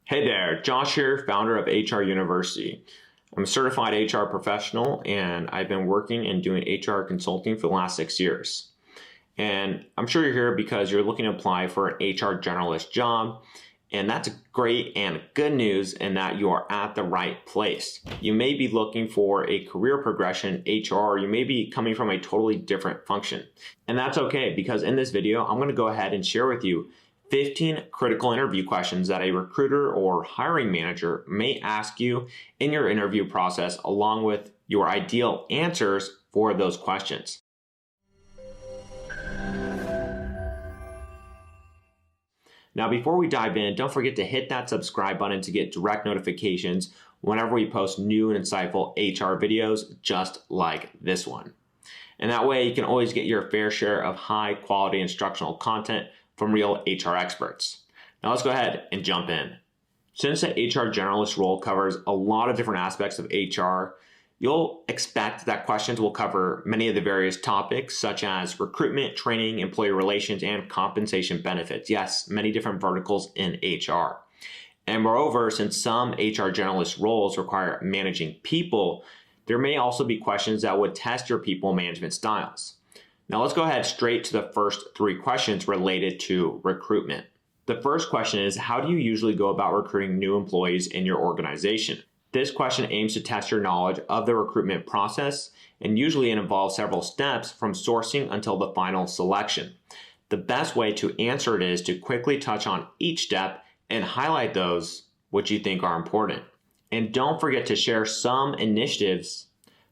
Hey there, Josh here, founder of HR University. I'm a certified HR professional and I've been working and doing HR consulting for the last 6 years. And I'm sure you're here because you're looking to apply for an HR generalist job. And that's great and good news in that you are at the right place. You may be looking for a career progression in HR. You may be coming from a totally different function. And that's okay because in this video, I'm going to go ahead and share with you 15 critical interview questions that a recruiter or hiring manager may ask you in your interview process, along with your ideal answers for those questions. Now, before we dive in, don't forget to hit that subscribe button to get direct notifications whenever we post new and insightful HR videos just like this one. And that way you can always get your fair share of high quality instructional content from real HR experts. Now let's go ahead and jump in. Since the HR generalist role covers a lot of different aspects of HR, you'll expect that questions will cover many of the various topics such as recruitment, training, employee relations, and compensation benefits. Yes, many different verticals in HR. And moreover, since some HR generalist roles require managing people, there may also be questions that would test your people management styles. Now let's go ahead straight to the first 3 questions related to recruitment. The first question is, how do you usually go about recruiting new employees in your organization? This question aims to test your knowledge of the recruitment process, and usually it involves several steps from sourcing until the final selection. The best way to answer it is to quickly touch on each step and highlight those which you think are important. And don't forget to share some initiatives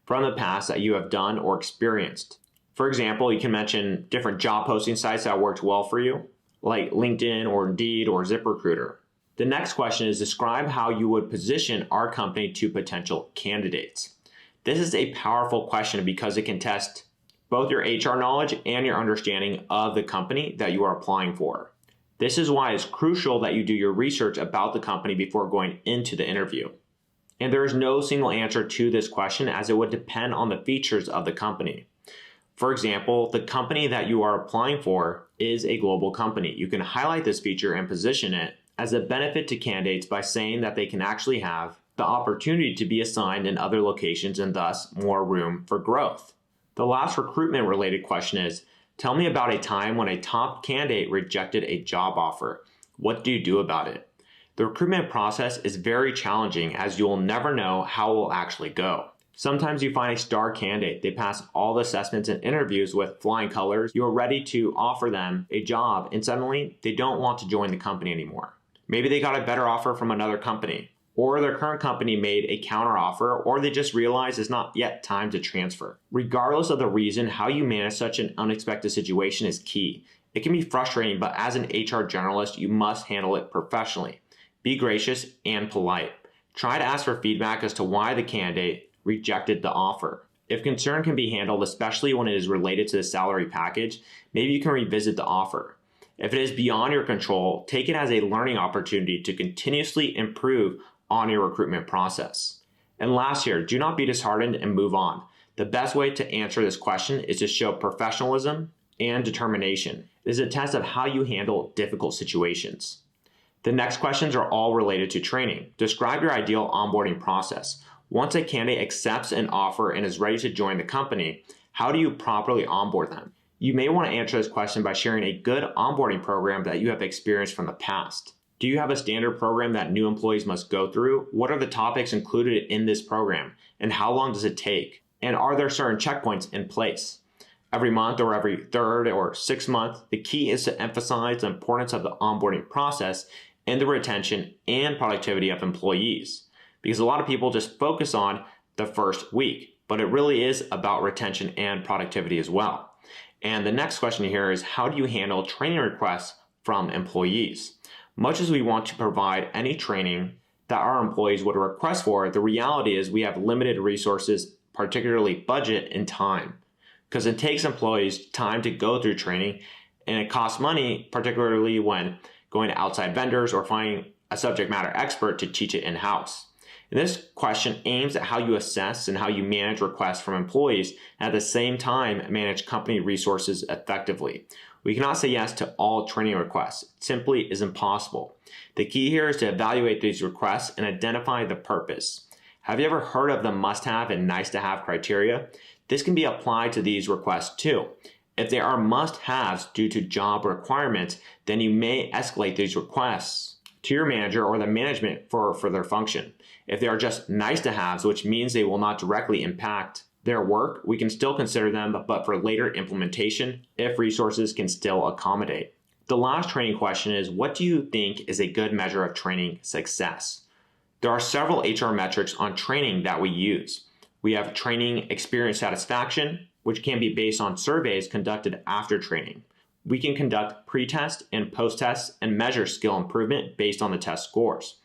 from the past that you have done or experienced. For example, you can mention different job posting sites that worked well for you, like LinkedIn or Indeed or ZipRecruiter. The next question is, describe how you would position our company to potential candidates. This is a powerful question because it can test both your HR knowledge and your understanding of the company that you are applying for. This is why it's crucial that you do your research about the company before going into the interview. And there is no single answer to this question as it would depend on the features of the company. For example, the company that you are applying for is a global company. You can highlight this feature and position it as a benefit to candidates by saying that they can actually have the opportunity to be assigned in other locations and thus more room for growth. The last recruitment related question is, tell me about a time when a top candidate rejected a job offer. What do you do about it? The recruitment process is very challenging as you will never know how it will actually go. Sometimes you find a star candidate, they pass all the assessments and interviews with flying colors, you're ready to offer them a job, and suddenly they don't want to join the company anymore. Maybe they got a better offer from another company, or their current company made a counteroffer, or they just realized it's not yet time to transfer. Regardless of the reason, how you manage such an unexpected situation is key. It can be frustrating, but as an HR generalist, you must handle it professionally. Be gracious and polite. Try to ask for feedback as to why the candidate rejected the offer. If concern can be handled, especially when it is related to the salary package, maybe you can revisit the offer. If it is beyond your control, take it as a learning opportunity to continuously improve on your recruitment process. And last here, do not be disheartened and move on. The best way to answer this question is to show professionalism and determination. It is a test of how you handle difficult situations. The next questions are all related to training. Describe your ideal onboarding process. Once a candidate accepts an offer and is ready to join the company, how do you properly onboard them? You may want to answer this question by sharing a good onboarding program that you have experienced from the past. Do you have a standard program that new employees must go through? What are the topics included in this program? And how long does it take? And are there certain checkpoints in place? Every month or every 3rd or 6th month, the key is to emphasize the importance of the onboarding process and the retention and productivity of employees. Because a lot of people just focus on the first week, but it really is about retention and productivity as well. And the next question here is, how do you handle training requests from employees? Much as we want to provide any training that our employees would request for, the reality is we have limited resources, particularly budget and time, because it takes employees time to go through training and it costs money, particularly when going to outside vendors or finding a subject matter expert to teach it in-house. And this question aims at how you assess and how you manage requests from employees and at the same time manage company resources effectively. We cannot say yes to all training requests. It simply is impossible. The key here is to evaluate these requests and identify the purpose. Have you ever heard of the must-have and nice-to-have criteria? This can be applied to these requests too. If they are must-haves due to job requirements, then you may escalate these requests to your manager or the management for their function. If they are just nice-to-haves, which means they will not directly impact their work, we can still consider them, but for later implementation, if resources can still accommodate. The last training question is, what do you think is a good measure of training success? There are several HR metrics on training that we use. We have training experience satisfaction, which can be based on surveys conducted after training. We can conduct pre-test and post-tests and measure skill improvement based on the test scores.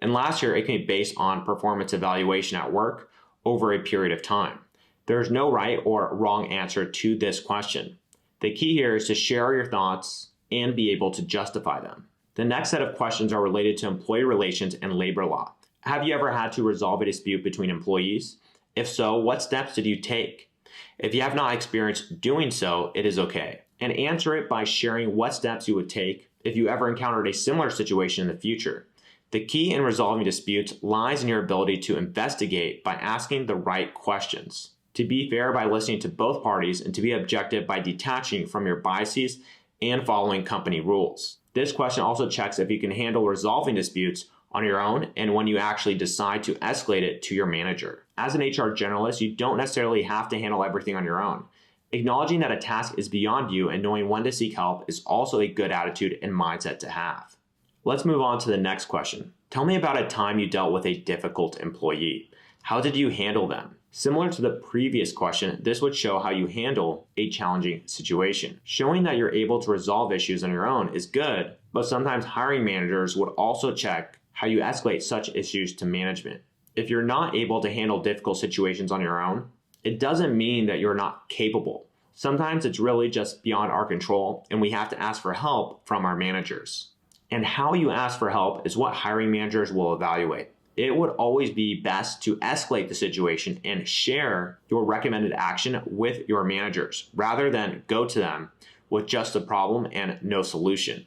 And last year, it can be based on performance evaluation at work over a period of time. There's no right or wrong answer to this question. The key here is to share your thoughts and be able to justify them. The next set of questions are related to employee relations and labor law. Have you ever had to resolve a dispute between employees? If so, what steps did you take? If you have not experienced doing so, it is okay. And answer it by sharing what steps you would take if you ever encountered a similar situation in the future. The key in resolving disputes lies in your ability to investigate by asking the right questions, to be fair by listening to both parties, and to be objective by detaching from your biases and following company rules. This question also checks if you can handle resolving disputes on your own and when you actually decide to escalate it to your manager. As an HR generalist, you don't necessarily have to handle everything on your own. Acknowledging that a task is beyond you and knowing when to seek help is also a good attitude and mindset to have. Let's move on to the next question. Tell me about a time you dealt with a difficult employee. How did you handle them? Similar to the previous question, this would show how you handle a challenging situation. Showing that you're able to resolve issues on your own is good, but sometimes hiring managers would also check how you escalate such issues to management. If you're not able to handle difficult situations on your own, it doesn't mean that you're not capable. Sometimes it's really just beyond our control, and we have to ask for help from our managers. And how you ask for help is what hiring managers will evaluate. It would always be best to escalate the situation and share your recommended action with your managers rather than go to them with just a problem and no solution.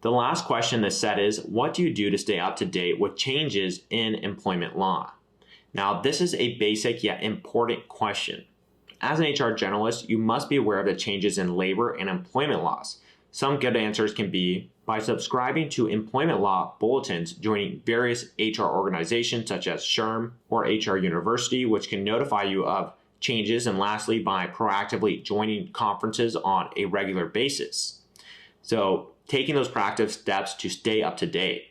The last question in this set is, what do you do to stay up to date with changes in employment law? Now, this is a basic yet important question. As an HR generalist, you must be aware of the changes in labor and employment laws. Some good answers can be by subscribing to employment law bulletins, joining various HR organizations such as SHRM or HR University, which can notify you of changes, and lastly, by proactively joining conferences on a regular basis. So, taking those proactive steps to stay up to date.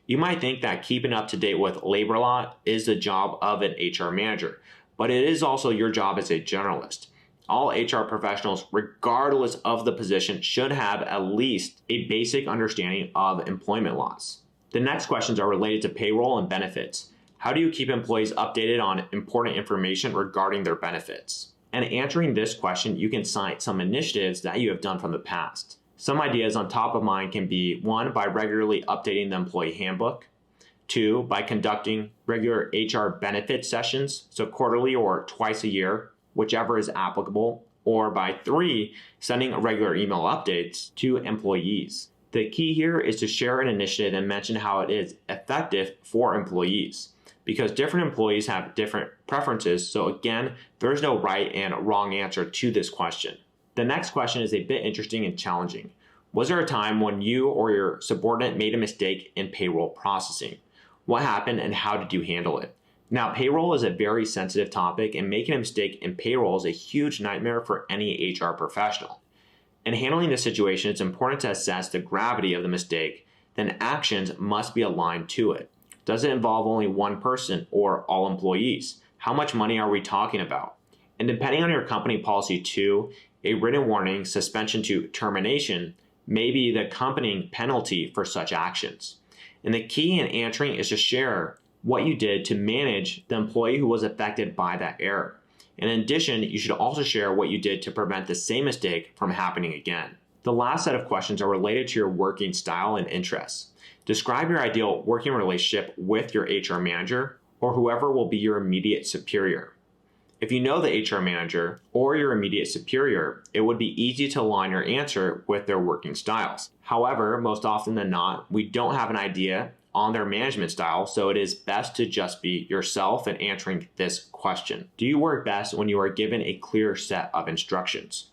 You might think that keeping up to date with labor law is the job of an HR manager, but it is also your job as a generalist. All HR professionals, regardless of the position, should have at least a basic understanding of employment laws. The next questions are related to payroll and benefits. How do you keep employees updated on important information regarding their benefits? And answering this question, you can cite some initiatives that you have done from the past. Some ideas on top of mind can be 1, by regularly updating the employee handbook, 2, by conducting regular HR benefit sessions, so quarterly or twice a year, whichever is applicable, or by 3, sending regular email updates to employees. The key here is to share an initiative and mention how it is effective for employees, because different employees have different preferences. So again, there's no right and wrong answer to this question. The next question is a bit interesting and challenging. Was there a time when you or your subordinate made a mistake in payroll processing? What happened and how did you handle it? Now, payroll is a very sensitive topic, and making a mistake in payroll is a huge nightmare for any HR professional. In handling this situation, it's important to assess the gravity of the mistake, then actions must be aligned to it. Does it involve only one person or all employees? How much money are we talking about? And depending on your company policy too, a written warning, suspension to termination, may be the accompanying penalty for such actions. And the key in answering is to share what you did to manage the employee who was affected by that error. And in addition, you should also share what you did to prevent the same mistake from happening again. The last set of questions are related to your working style and interests. Describe your ideal working relationship with your HR manager or whoever will be your immediate superior. If you know the HR manager or your immediate superior, it would be easy to align your answer with their working styles. However, most often than not, we don't have an idea on their management style, so it is best to just be yourself in answering this question. Do you work best when you are given a clear set of instructions?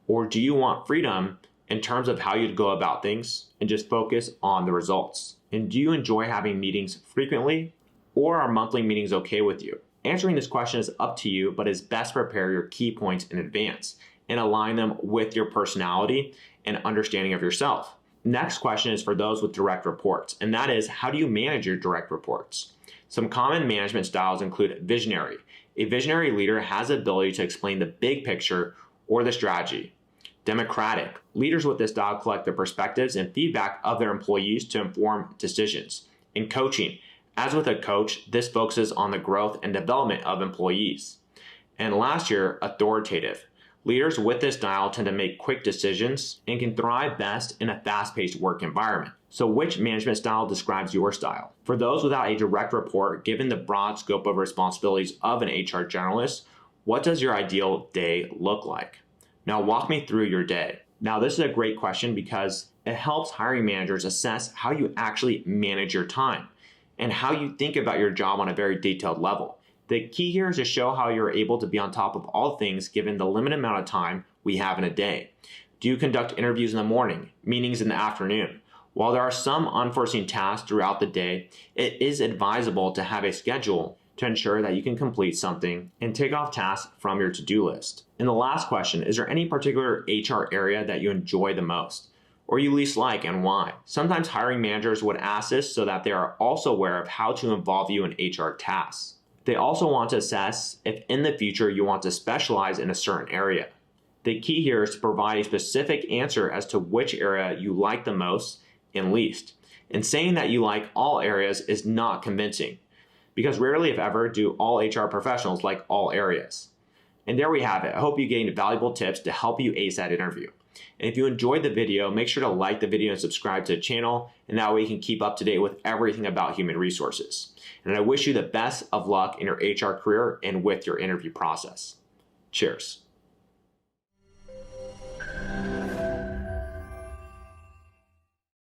Or do you want freedom in terms of how you go about things and just focus on the results? And do you enjoy having meetings frequently, or are monthly meetings okay with you? Answering this question is up to you, but it's best to prepare your key points in advance and align them with your personality and understanding of yourself. Next question is for those with direct reports, and that is, how do you manage your direct reports? Some common management styles include visionary. A visionary leader has the ability to explain the big picture or the strategy. Democratic. Leaders with this style collect the perspectives and feedback of their employees to inform decisions. In coaching, as with a coach, this focuses on the growth and development of employees. And last year, authoritative. Leaders with this style tend to make quick decisions and can thrive best in a fast-paced work environment. So which management style describes your style? For those without a direct report, given the broad scope of responsibilities of an HR generalist, what does your ideal day look like? Now walk me through your day. Now this is a great question because it helps hiring managers assess how you actually manage your time and how you think about your job on a very detailed level. The key here is to show how you're able to be on top of all things given the limited amount of time we have in a day. Do you conduct interviews in the morning, meetings in the afternoon? While there are some unforeseen tasks throughout the day, it is advisable to have a schedule to ensure that you can complete something and take off tasks from your to-do list. And the last question, is there any particular HR area that you enjoy the most or you least like, and why? Sometimes hiring managers would ask this so that they are also aware of how to involve you in HR tasks. They also want to assess if in the future you want to specialize in a certain area. The key here is to provide a specific answer as to which area you like the most and least. And saying that you like all areas is not convincing, because rarely, if ever, do all HR professionals like all areas. And there we have it. I hope you gained valuable tips to help you ace that interview. And if you enjoyed the video, make sure to like the video and subscribe to the channel, and that way you can keep up to date with everything about human resources. And I wish you the best of luck in your HR career and with your interview process. Cheers.